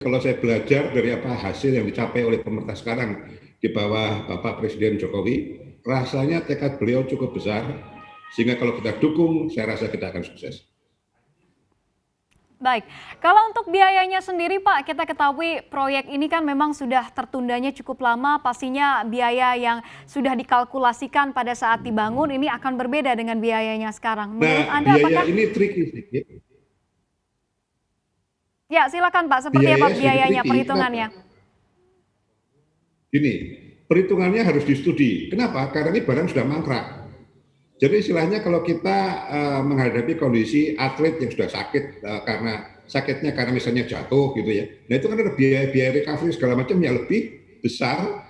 kalau saya belajar dari apa hasil yang dicapai oleh pemerintah sekarang di bawah Bapak Presiden Jokowi, rasanya tekad beliau cukup besar, sehingga kalau kita dukung, saya rasa kita akan sukses. Baik, kalau untuk biayanya sendiri Pak, kita ketahui proyek ini kan memang sudah tertundanya cukup lama, pastinya biaya yang sudah dikalkulasikan pada saat dibangun ini akan berbeda dengan biayanya sekarang. Menurut Nah, Anda biaya apakah, ini tricky sedikit. ya silakan Pak, seperti apa Biayanya sedikit biayanya, tricky. perhitungannya? Kenapa? Gini, perhitungannya harus distudi. Kenapa? Karena ini barang sudah mangkrak. Jadi istilahnya kalau kita menghadapi kondisi atlet yang sudah sakit karena sakitnya karena misalnya jatuh gitu ya. Nah itu kan ada biaya-biaya recovery segala macam yang lebih besar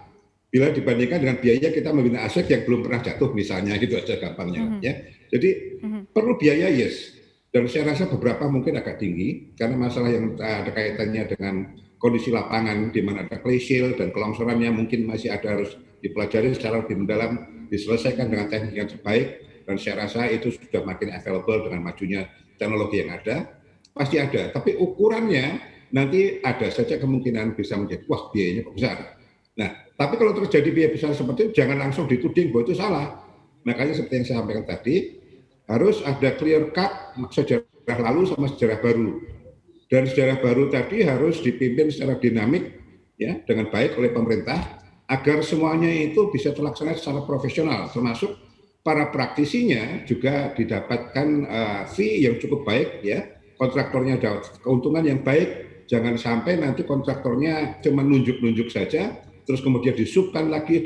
bila dibandingkan dengan biaya kita membina aset yang belum pernah jatuh misalnya, gitu aja gampangnya ya. Jadi perlu biaya, yes. Dan saya rasa beberapa mungkin agak tinggi karena masalah yang ada kaitannya dengan kondisi lapangan di mana ada clay shield dan kelongsorannya mungkin masih ada harus dipelajari secara lebih mendalam, diselesaikan dengan teknik yang terbaik, dan saya rasa itu sudah makin available dengan majunya teknologi yang ada, pasti ada. Tapi ukurannya nanti ada saja kemungkinan bisa menjadi, wah biayanya kok besar. Nah, tapi kalau terjadi biaya besar seperti itu, jangan langsung dituding bahwa itu salah. Makanya seperti yang saya sampaikan tadi, harus ada clear cut sejarah lalu sama sejarah baru. Dan sejarah baru tadi harus dipimpin secara dinamik ya dengan baik oleh pemerintah agar semuanya itu bisa terlaksana secara profesional, termasuk para praktisinya juga didapatkan fee yang cukup baik ya, kontraktornya dapat keuntungan yang baik, jangan sampai nanti kontraktornya cuma nunjuk-nunjuk saja terus kemudian disubkan lagi,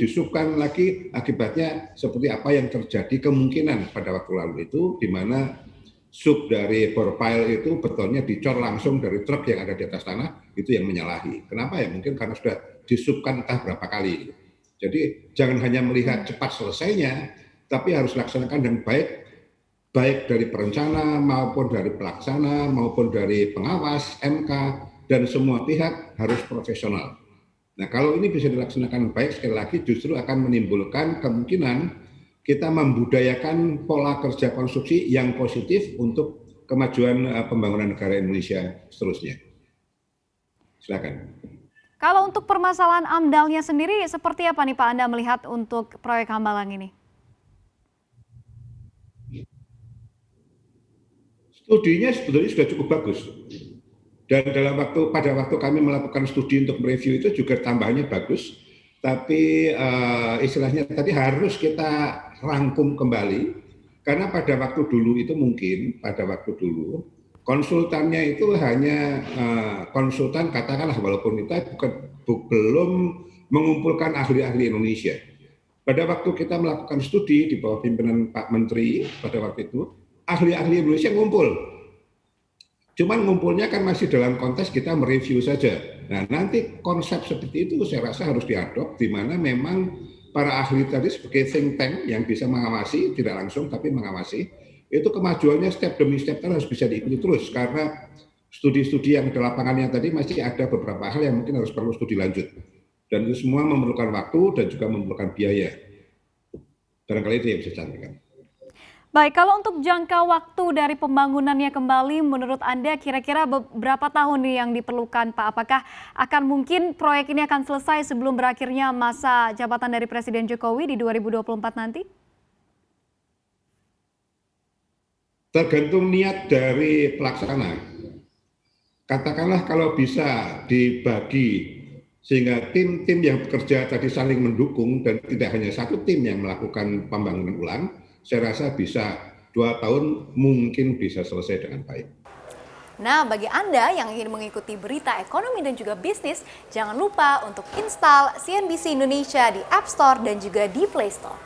akibatnya seperti apa yang terjadi kemungkinan pada waktu lalu itu, di mana sub dari bore pile itu betonnya dicor langsung dari truk yang ada di atas tanah, itu yang menyalahi. Kenapa ya? Mungkin karena sudah disubkan entah berapa kali. Jadi jangan hanya melihat cepat selesainya, tapi harus laksanakan dengan baik, baik dari perencana maupun dari pelaksana maupun dari pengawas, MK, dan semua pihak harus profesional. Nah, kalau ini bisa dilaksanakan baik, sekali lagi justru akan menimbulkan kemungkinan kita membudayakan pola kerja konstruksi yang positif untuk kemajuan pembangunan negara Indonesia seterusnya. Silakan. Kalau untuk permasalahan AMDAL-nya sendiri, seperti apa nih Pak Anda melihat untuk proyek Hambalang ini? Studinya sebetulnya sudah cukup bagus. Dan pada waktu kami melakukan studi untuk mereview itu juga tambahannya bagus, tapi istilahnya tadi harus kita rangkum kembali, karena pada waktu dulu itu mungkin pada waktu dulu konsultannya itu hanya konsultan, katakanlah walaupun kita belum mengumpulkan ahli-ahli Indonesia. Pada waktu kita melakukan studi di bawah pimpinan Pak Menteri pada waktu itu, ahli-ahli Indonesia ngumpul. Cuman ngumpulnya kan masih dalam konteks kita mereview saja. Nah, nanti konsep seperti itu saya rasa harus diadop, di mana memang para ahli tadi sebagai think tank yang bisa mengawasi, tidak langsung tapi mengawasi, itu kemajuannya step demi step harus bisa diikuti terus, karena studi-studi yang di lapangannya tadi masih ada beberapa hal yang mungkin harus perlu studi lanjut. Dan itu semua memerlukan waktu dan juga memerlukan biaya. Barangkali itu yang bisa saya sampaikan. Baik, kalau untuk jangka waktu dari pembangunannya kembali, menurut Anda kira-kira berapa tahun nih yang diperlukan Pak? Apakah akan mungkin proyek ini akan selesai sebelum berakhirnya masa jabatan dari Presiden Jokowi di 2024 nanti? Tergantung niat dari pelaksana. Katakanlah kalau bisa dibagi sehingga tim-tim yang bekerja tadi saling mendukung dan tidak hanya satu tim yang melakukan pembangunan ulang, saya rasa bisa 2 tahun mungkin bisa selesai dengan baik. Nah, bagi Anda yang ingin mengikuti berita ekonomi dan juga bisnis, jangan lupa untuk install CNBC Indonesia di App Store dan juga di Play Store.